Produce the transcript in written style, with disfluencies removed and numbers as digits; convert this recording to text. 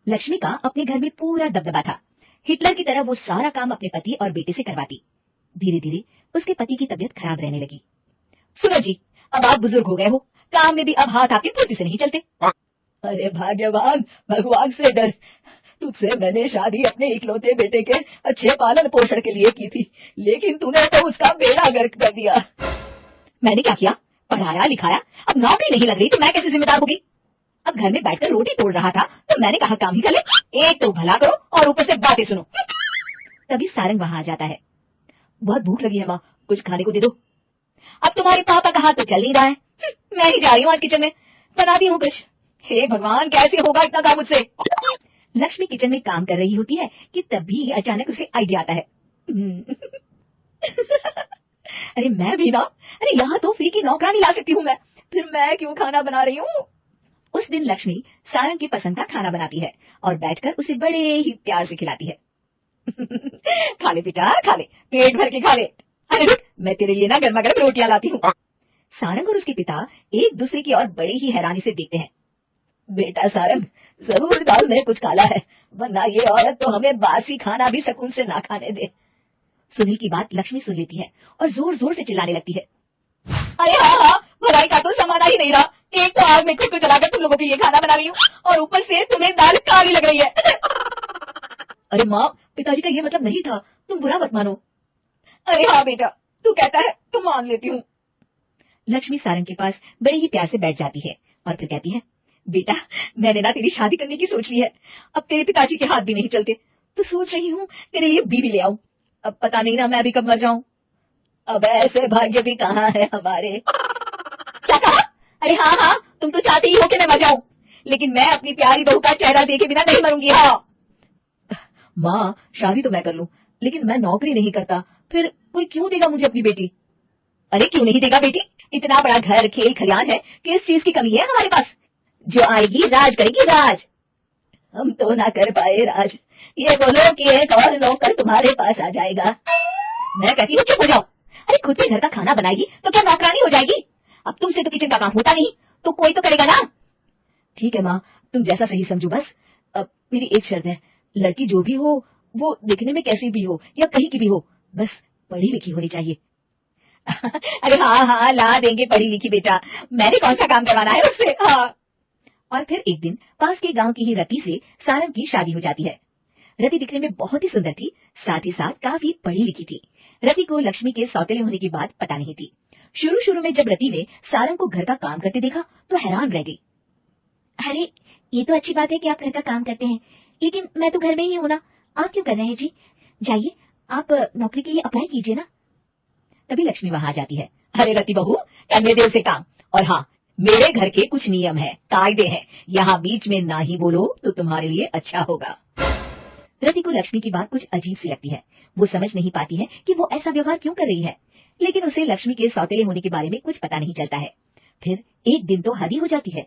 लक्ष्मी का अपने घर में पूरा दबदबा था। हिटलर की तरह वो सारा काम अपने पति और बेटे से करवाती। धीरे धीरे उसके पति की तबीयत खराब रहने लगी। सुनो जी, अब आप बुजुर्ग हो गए हो, काम में भी अब हाथ आपके फुर्ती से नहीं चलते। अरे भाग्यवान, भगवान से डर। तुझसे मैंने शादी अपने इकलौते बेटे के अच्छे पालन पोषण के लिए की थी, लेकिन तूने तो उसका बेड़ा गर्क कर दिया। मैंने क्या किया? पढ़ाया लिखाया, अब नौकरी नहीं लग रही तो मैं कैसे जिम्मेदार होगी? अब घर में बैठकर रोटी तोड़ रहा था तो मैंने कहा काम ही कर ले। एक तो भला करो और ऊपर से बातें सुनो। तभी सारंग वहां आ जाता है। बहुत भूख लगी है माँ, कुछ खाने को दे दो। अब तुम्हारे पापा का हाथ तो चल नहीं रहा है, मैं ही जा रही हूँ आज किचन में, बनाती हूँ कुछ। हे भगवान, कैसे होगा इतना काम मुझसे? लक्ष्मी किचन में काम कर रही होती है कि तभी अचानक उसे आइडिया आता है। अरे मैं भी ना, अरे यहाँ तो फ्री की नौकरानी ला सकती हूँ मैं, फिर मैं क्यों खाना बना रही हूँ? उस दिन लक्ष्मी सारंग की पसंद का खाना बनाती है और बैठकर उसे बड़े ही प्यार से खिलाती है। खा ले बेटा, खा ले, पेट भर के खा ले। अरे रुक, मैं तेरे लिए ना गर्मा गर्म रोटियां लाती हूँ। सारंग और उसके पिता एक दूसरे की ओर बड़ी ही हैरानी से देखते हैं। बेटा सारंग, जरूर दाल में कुछ काला है, वरना ये औरत तो हमें बासी खाना भी सुकून से ना खाने दे। सुनील की बात लक्ष्मी सुन लेती है और जोर जोर से चिल्लाने लगती है। अरे हाँ हाँ, भलाई का तो समाना ही नहीं रहा। एक तो आग में खुद को जलाकर तुम लोगों के लिए खाना बना रही हूँ और ऊपर से तुम्हें दाल काली लग रही है। अरे माँ, पिताजी का ये मतलब नहीं था, तुम बुरा मत मानो। अरे हाँ बेटा, तू कहता है तो मान लेती हूँ। लक्ष्मी सारंग के पास बड़े ही प्यार से बैठ जाती है और फिर कहती है, बेटा मैंने ना तेरी शादी करने की सोच ली है। अब तेरे पिताजी के हाथ भी नहीं चलते तो सोच रही हूँ तेरे लिए बीवी ले आऊं। अब पता नहीं ना मैं भी कब मर जाऊं। अब ऐसे भाग्य भी कहाँ है हमारे। क्या कहा? अरे हाँ हाँ, तुम तो चाहती ही हो कि मैं मर जाऊं, लेकिन मैं अपनी प्यारी बहू का चेहरा देखे बिना नहीं मरूंगी। हाँ माँ, शादी तो मैं कर लूं, लेकिन मैं नौकरी नहीं करता, फिर कोई क्यों देगा मुझे अपनी बेटी? अरे क्यों नहीं देगा बेटी? इतना बड़ा घर खेल खलियान है, किस चीज की कमी है हमारे पास? जो आएगी राज करेगी राज। हम तो ना कर पाए राज, ये बोलो कि एक और नौकर तुम्हारे पास आ जाएगा। मैं कहती हूँ चुप हो जाओ। अरे खुद के घर का खाना बनाएगी तो क्या नौकरानी हो जाएगी? अब तुमसे तो किचन का काम होता नहीं, तो कोई तो करेगा ना। ठीक है माँ, तुम जैसा सही समझो बस। अब मेरी एक शर्त है, लड़की जो भी हो वो दिखने में कैसी भी हो या कहीं की भी हो, बस पढ़ी लिखी होनी चाहिए। अरे हाँ हाँ, ला देंगे पढ़ी लिखी बेटा, मैंने कौन सा काम करवाना है उससे। हाँ। और फिर एक दिन पास के गांव की ही रति से सारंग की शादी हो जाती है। रति दिखने में बहुत ही सुंदर थी, साथ ही साथ काफी पढ़ी लिखी थी। रति को लक्ष्मी के सौतेले होने की बात पता नहीं थी। शुरू शुरू में जब रति ने सारंग को घर का काम करते देखा तो हैरान रह गई। अरे ये तो अच्छी बात है कि आप घर का काम करते हैं, लेकिन मैं तो घर में ही हूँ ना, आप क्यों कर रहे हैं जी? जाइए आप नौकरी के लिए अप्लाई कीजिए ना। तभी लक्ष्मी वहां आ जाती है। अरे रति बहू, करने दे उसे काम। और हाँ, मेरे घर के कुछ नियम है, कायदे हैं, यहाँ बीच में ना ही बोलो तो तुम्हारे लिए अच्छा होगा। रति को लक्ष्मी की बात कुछ अजीब सी लगती है। वो समझ नहीं पाती है कि वो ऐसा व्यवहार क्यों कर रही है, लेकिन उसे लक्ष्मी के सौतेले होने के बारे में कुछ पता नहीं चलता है। फिर एक दिन तो हद ही हो जाती है।